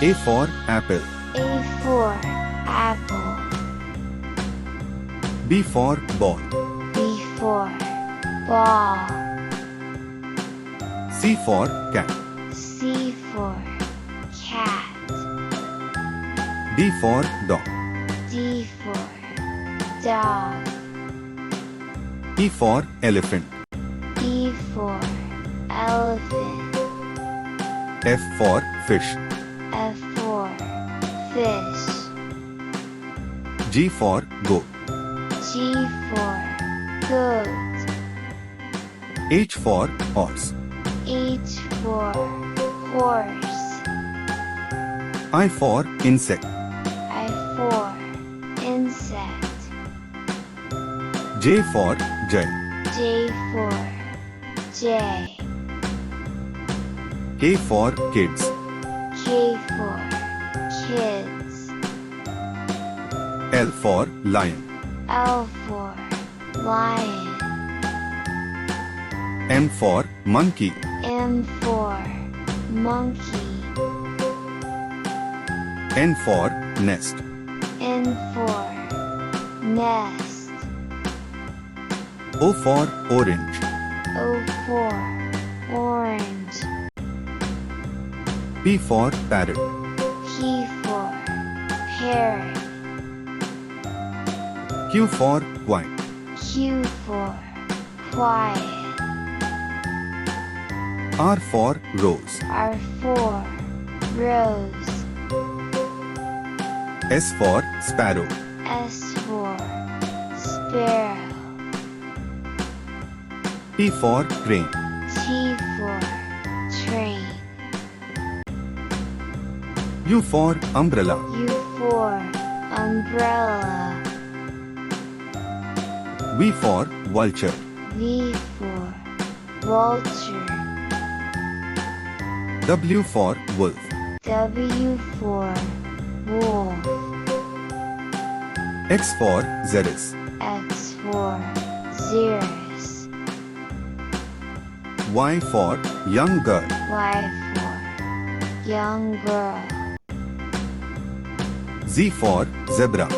A for apple. A for apple. B for ball. B for ball. C for cat. C for cat. D for dog. D for dog. E for elephant. E for elephant. F for fish. F for fish. G for goat. G for goat. H for horse. H for horse. I for insect. I for insect. J for jay. J for jay. K for kids. K for kids. L for lion. L for lion. M for monkey. M for monkey. N for nest. N for nest. O for orange. O for orange. P for parrot. P for parrot. Q for quiet. Q for quiet. R for rose. R for rose. S for sparrow. S for sparrow. T for train. T for train. U for umbrella. U for umbrella. V for vulture. V for vulture. W for wolf. W for wolf. X for xeris. X for xeris. Y for young girl. Y for young girl. Z for zebra.